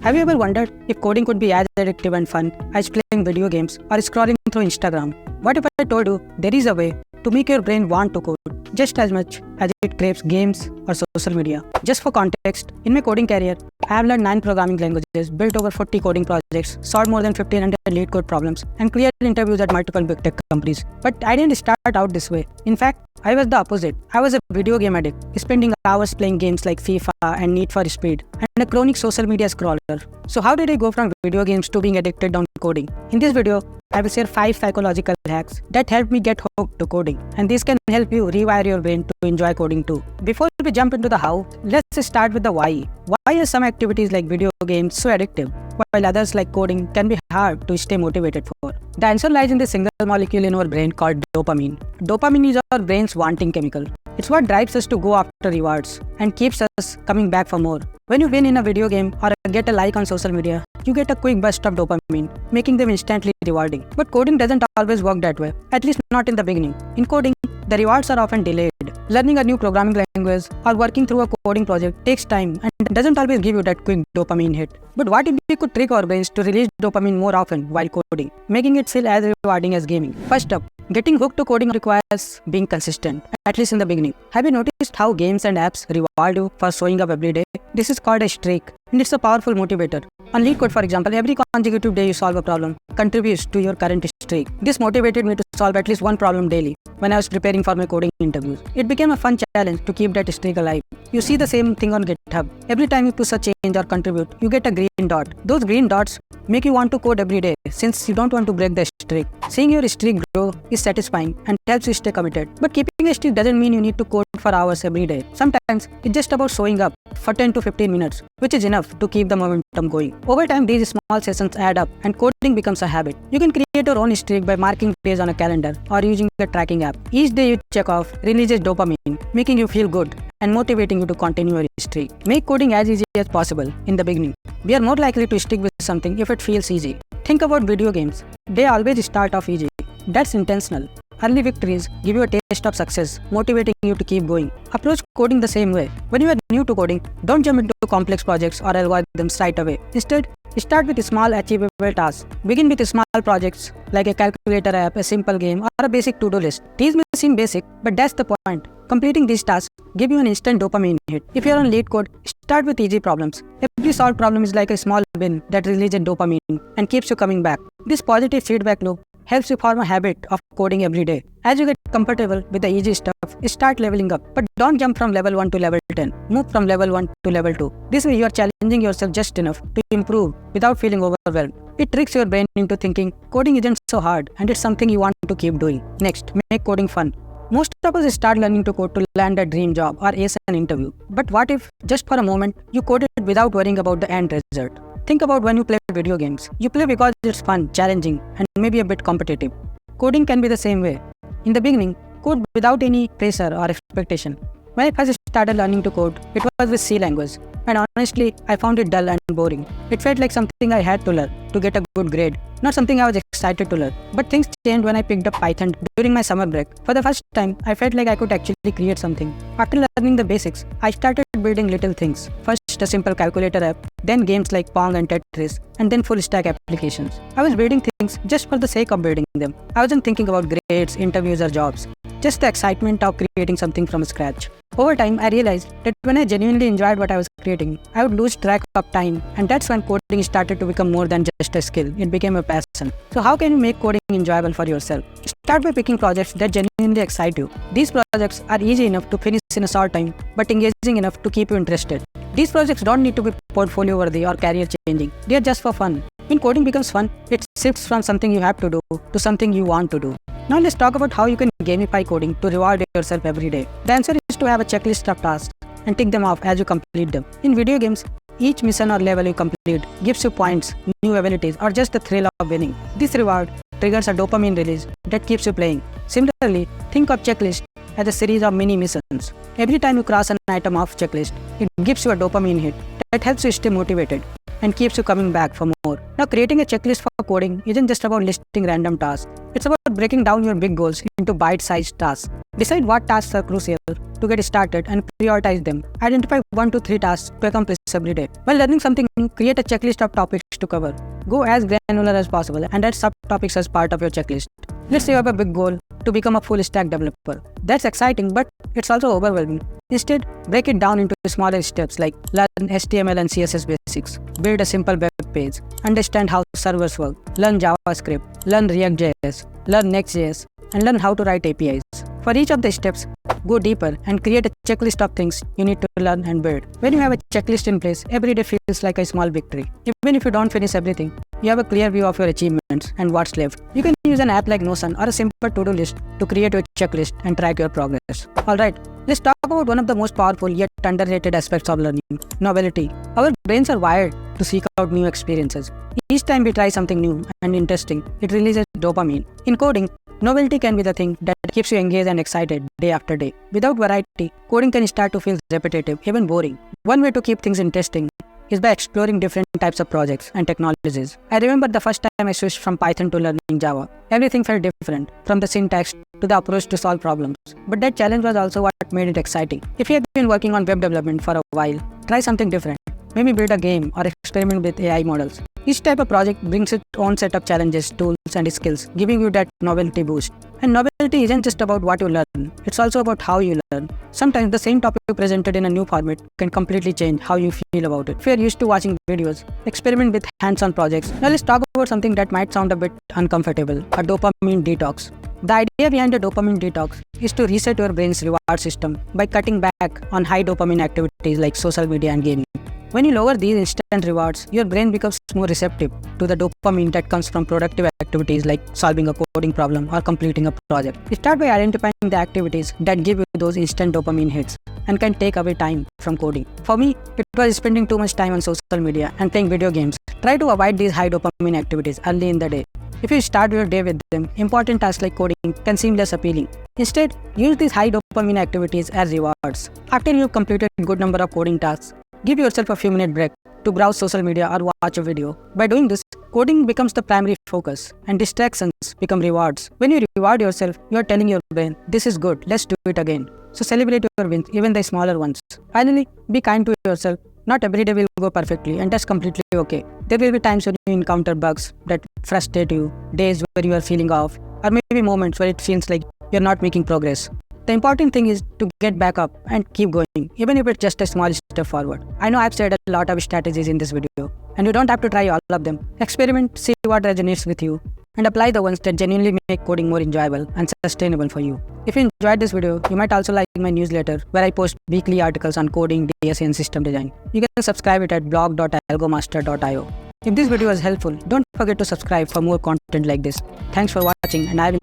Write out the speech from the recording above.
Have you ever wondered if coding could be as addictive and fun as playing video games or scrolling through Instagram? What if I told you there is a way to make your brain want to code just as much as it craves games or social media? Just for context, in my coding career, I have learned 9 programming languages, built over 40 coding projects, solved more than 1500 lead code problems, and cleared interviews at multiple big tech companies. But I didn't start out this way. In fact, I was the opposite. I was a video game addict, spending hours playing games like FIFA and Need for Speed, and a chronic social media scroller. So how did I go from video games to being addicted on coding? In this video, I will share 5 psychological hacks that helped me get hooked to coding, and these can help you rewire your brain to enjoy coding too. Before we jump into the how, let's start with the why. Why are some activities like video games so addictive, while others like coding can be hard to stay motivated for? The answer lies in the single molecule in our brain called dopamine. Dopamine is our brain's wanting chemical. It's what drives us to go after rewards and keeps us coming back for more. When you win in a video game or get a like on social media, you get a quick burst of dopamine, making them instantly rewarding. But coding doesn't always work that way, at least not in the beginning. In coding, the rewards are often delayed. Learning a new programming language or working through a coding project takes time and doesn't always give you that quick dopamine hit. But what if we could trick our brains to release dopamine more often while coding, making it feel as rewarding as gaming? First up, getting hooked to coding requires being consistent, at least in the beginning. Have you noticed how games and apps reward you for showing up every day? This is called a streak, and it's a powerful motivator. On LeetCode, for example, every consecutive day you solve a problem contributes to your current streak. This motivated me to solve at least one problem daily when I was preparing for my coding interviews. It became a fun challenge to keep that streak alive. You see the same thing on GitHub. Every time you push a change or contribute, you get a green dot. Those green dots make you want to code every day since you don't want to break the streak. Seeing your streak grow is satisfying and helps you stay committed. But keeping a streak doesn't mean you need to code for hours every day. Sometimes it's just about showing up for 10 to 15 minutes, which is enough to keep the momentum going. Over time, these small sessions add up and coding becomes a habit. You can create your own streak by marking days on a calendar or using a tracking app. Each day you check off releases dopamine, making you feel good and motivating you to continue your streak. Make coding as easy as possible in the beginning. We are more likely to stick with something if it feels easy. Think about video games. They always start off easy. That's intentional. Early victories give you a taste of success, motivating you to keep going. Approach coding the same way. When you are new to coding, don't jump into complex projects or algorithms right away. Instead, start with small achievable tasks. Begin with small projects like a calculator app, a simple game, or a basic to-do list. These may seem basic, but that's the point. Completing these tasks give you an instant dopamine hit. If you're on LeetCode, start with easy problems. Every solved problem is like a small win that releases dopamine and keeps you coming back. This positive feedback loop helps you form a habit of coding every day. As you get comfortable with the easy stuff, start leveling up. But don't jump from level 1 to level 10. Move from level 1 to level 2. This way you are challenging yourself just enough to improve without feeling overwhelmed. It tricks your brain into thinking coding isn't so hard and it's something you want to keep doing. Next, make coding fun. Most of us start learning to code to land a dream job or ace an interview. But what if, just for a moment, you coded without worrying about the end result? Think about when you play video games. You play because it's fun, challenging, and maybe a bit competitive. Coding can be the same way. In the beginning, code without any pressure or expectation. When I first started learning to code, it was with C language. And honestly, I found it dull and boring. It felt like something I had to learn to get a good grade, not something I was excited to learn. But things changed when I picked up Python during my summer break. For the first time, I felt like I could actually create something. After learning the basics, I started building little things. First, a simple calculator app, then games like Pong and Tetris, and then full stack applications. I was building things just for the sake of building them. I wasn't thinking about grades, interviews, or jobs. Just the excitement of creating something from scratch. Over time, I realized that when I genuinely enjoyed what I was creating, I would lose track of time, and that's when coding started to become more than just a skill. It became a passion. So how can you make coding enjoyable for yourself? Start by picking projects that genuinely excite you. These projects are easy enough to finish in a short time, but engaging enough to keep you interested. These projects don't need to be portfolio worthy or career changing. They are just for fun. When coding becomes fun, it shifts from something you have to do to something you want to do. Now let's talk about how you can gamify coding to reward yourself every day. The answer is to have a checklist of tasks and tick them off as you complete them. In video games, each mission or level you complete gives you points, new abilities, or just the thrill of winning. This reward triggers a dopamine release that keeps you playing. Similarly, think of checklist as a series of mini missions. Every time you cross an item off checklist, it gives you a dopamine hit that helps you stay motivated. and keeps you coming back for more. Now, creating a checklist for coding isn't just about listing random tasks. It's about breaking down your big goals into bite-sized tasks. Decide what tasks are crucial to get started and prioritize them. Identify 1 to 3 tasks to accomplish every day. While learning something new, create a checklist of topics to cover. Go as granular as possible and add subtopics as part of your checklist. Let's say you have a big goal to become a full stack developer. That's exciting, but it's also overwhelming. Instead, break it down into smaller steps like learn HTML and CSS basics, build a simple web page, understand how servers work, learn JavaScript, learn React.js, learn Next.js, and learn how to write APIs. For each of the steps, go deeper and create a checklist of things you need to learn and build. When you have a checklist in place, every day feels like a small victory. Even if you don't finish everything, you have a clear view of your achievements and what's left. You can use an app like Notion or a simple to-do list to create your checklist and track your progress. Alright, let's talk about one of the most powerful yet underrated aspects of learning, novelty. Our brains are wired to seek out new experiences. Each time we try something new and interesting, it releases dopamine. In coding, novelty can be the thing that keeps you engaged and excited day after day. Without variety, coding can start to feel repetitive, even boring. One way to keep things interesting is by exploring different types of projects and technologies. I remember the first time I switched from Python to learning Java. Everything felt different, from the syntax to the approach to solve problems. But that challenge was also what made it exciting. If you have been working on web development for a while, try something different. Maybe build a game or experiment with AI models. Each type of project brings its own set of challenges, tools, and skills, giving you that novelty boost. And novelty isn't just about what you learn, it's also about how you learn. Sometimes the same topic presented in a new format can completely change how you feel about it. If you're used to watching videos, experiment with hands-on projects. Now let's talk about something that might sound a bit uncomfortable, a dopamine detox. The idea behind a dopamine detox is to reset your brain's reward system by cutting back on high dopamine activities like social media and gaming. When you lower these instant rewards, your brain becomes more receptive to the dopamine that comes from productive activities like solving a coding problem or completing a project. Start by identifying the activities that give you those instant dopamine hits and can take away time from coding. For me, it was spending too much time on social media and playing video games. Try to avoid these high dopamine activities early in the day. If you start your day with them, important tasks like coding can seem less appealing. Instead, use these high dopamine activities as rewards. After you've completed a good number of coding tasks, give yourself a few-minute break to browse social media or watch a video. By doing this, coding becomes the primary focus and distractions become rewards. When you reward yourself, you are telling your brain, this is good, let's do it again. So celebrate your wins, even the smaller ones. Finally, be kind to yourself. Not every day will go perfectly, and that's completely okay. There will be times when you encounter bugs that frustrate you, days where you are feeling off, or maybe moments where it feels like you're not making progress. The important thing is to get back up and keep going, even if it's just a small step forward. I know I've said a lot of strategies in this video, and you don't have to try all of them. Experiment, see what resonates with you, and apply the ones that genuinely make coding more enjoyable and sustainable for you. If you enjoyed this video, you might also like my newsletter where I post weekly articles on coding, DSA, and system design. You can subscribe it at blog.algomaster.io. If this video was helpful, don't forget to subscribe for more content like this. Thanks for watching, and I will